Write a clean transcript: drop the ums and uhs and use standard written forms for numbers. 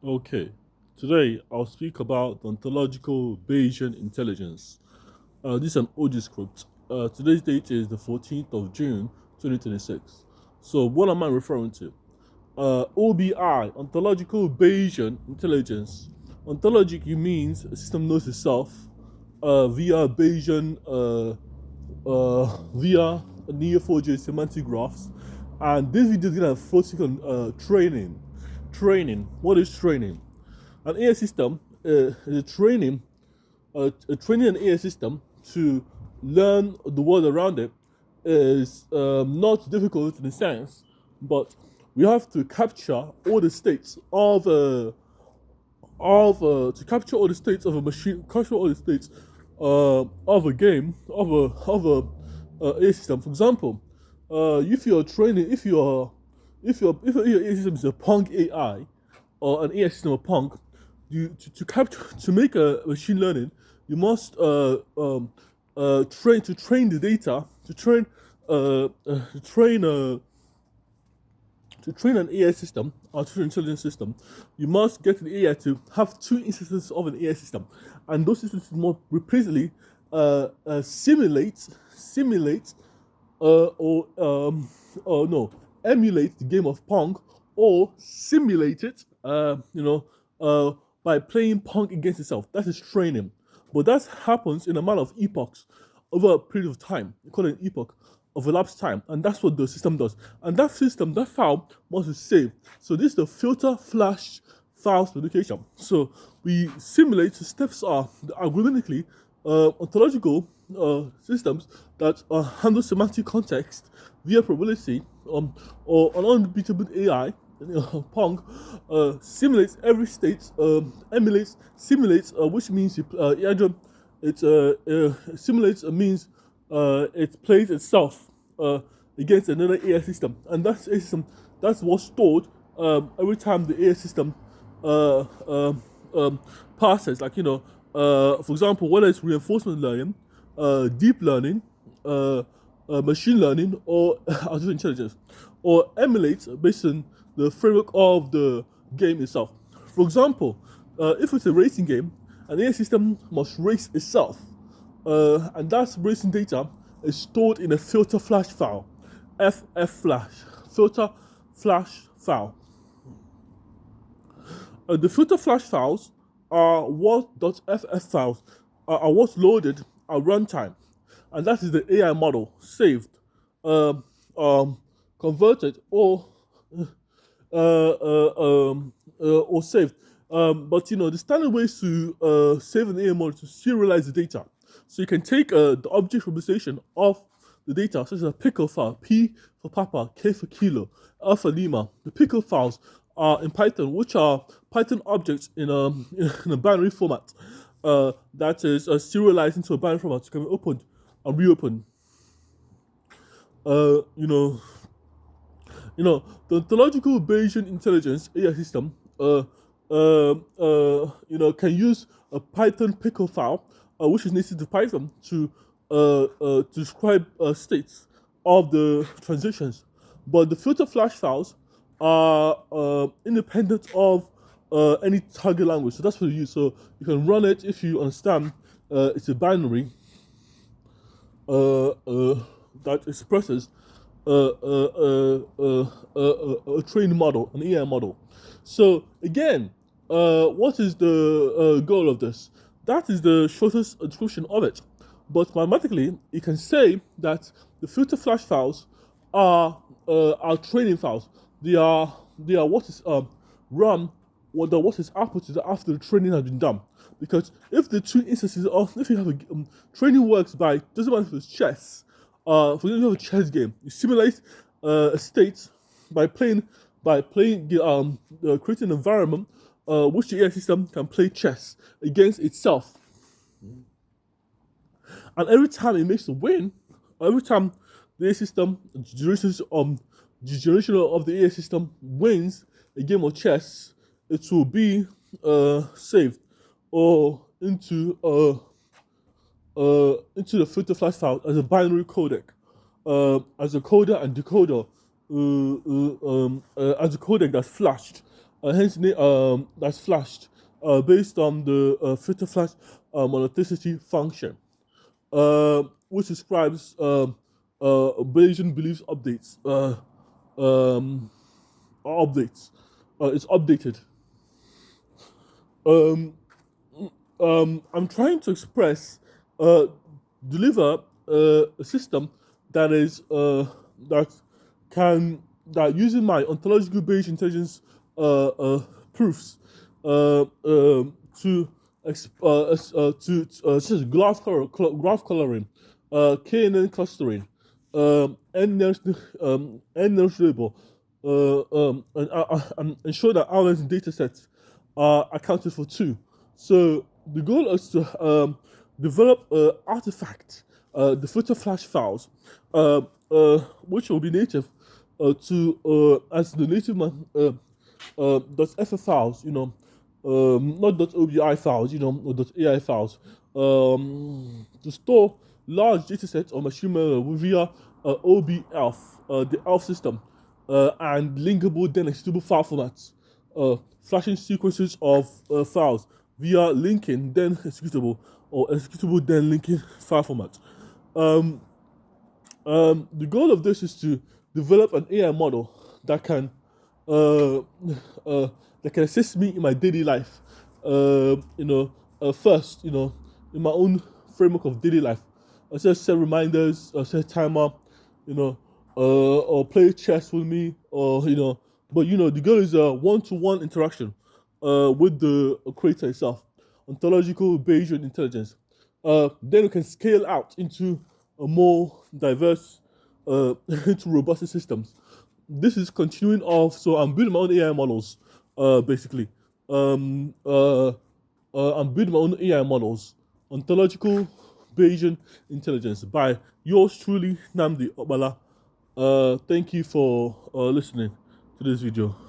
Okay, today I'll speak about the ontological Bayesian intelligence. This is an audio script. Today's date is the 14th of June 2026. So, what am I referring to? OBI, ontological Bayesian intelligence. Ontologic means a system knows itself via Bayesian, via Neo4j semantic graphs. And this video is going to focus on training. Training. What is training? An AI system is a training an AI system to learn the world around it is not difficult in a sense, but we have to capture all the states to capture all the states of a machine, capture all the states of a game of a AI system. For example, if you're training, if your AI system is a Pong AI or an AI system of Pong, to capture to make a machine learning, you must train the data to train to train an AI system, artificial intelligence system, you must get the AI to have two instances of an AI system, and those instances must repeatedly simulate, or no, emulate the game of Pong, or simulate it, by playing Pong against itself. That is training, but that happens in a matter of epochs over a period of time. We call it an epoch of elapsed time, and that's what the system does. And that system, that file, must be saved. So this is the filter flash file specification. So we simulate the steps are algorithmically ontological systems that handle semantic context via probability, or an unbeatable AI. Pong simulates every state, simulates, which means it simulates means it plays itself against another AI system, and that's AI system that's what's stored every time the AI system uh, um, passes. Like for example, whether it's reinforcement learning, deep learning, machine learning, or artificial intelligence, or emulates based on the framework of the game itself. For example, if it's a racing game, an AI system must race itself, and that racing data is stored in a filter flash file, FF flash, filter flash file. The filter flash files are what.ff files are what's loaded at runtime, and that is the AI model saved, um, um, converted, or saved. But the standard way is to save an AI model to serialize the data. So you can take the object representation of the data, such as a pickle file, P for Papa, K for Kilo, L for Lima. The pickle files are in Python, which are Python objects in a binary format that is serialized into a binary format to can be opened and reopened. Uh, you know, the ontological Bayesian intelligence AI system, can use a Python pickle file, which is native to Python, to describe states of the transitions. But the filter flash files are independent of any target language. So that's what you use. So you can run it if you understand it's a binary uh, uh, that expresses a trained model, an AI model. So again, what is the goal of this? That is the shortest description of it. But mathematically, you can say that the filter flash files are training files. They are what is run what is outputted after the training has been done. Because if the two instances of if you have a training works by doesn't matter if it's chess. For example, you have a chess game. You simulate a state by playing creating an environment which the AI system can play chess against itself. And every time it makes a win, every time the AI system the generation of the AI system wins a game of chess, it will be saved or into the filter flash file as a binary codec, as a coder and decoder, as a codec that's flashed hence the name that's flashed based on the filter flash monotonicity function, which describes Bayesian beliefs updates. Um, updates. It's updated. Um, I'm trying to express, uh, deliver a system that is that can that using my ontological Bayesian intelligence proofs to such as graph coloring, KNN clustering, n-node label, and ensure that outlets and data sets are accounted for too. So the goal is to develop artifact, the filter flash files, which will be native to as the native .ff files, not .obi files, or .ai files, to store large data sets of machine learning via OBELF, the ELF system, and linkable then executable file formats, flashing sequences of files via linking then executable or executable then linking file format. The goal of this is to develop an AI model that can uh, that can assist me in my daily life. First, in my own framework of daily life, I set reminders, I set timer, or play chess with me, or But the goal is a one-to-one interaction with the creator itself, ontological Bayesian intelligence. Then we can scale out into a more diverse, into robust systems. This is continuing off, so I'm building my own AI models, basically. Um, uh, I'm building my own AI models, ontological Bayesian intelligence by yours truly, Namdi Obala. Thank you for listening to this video.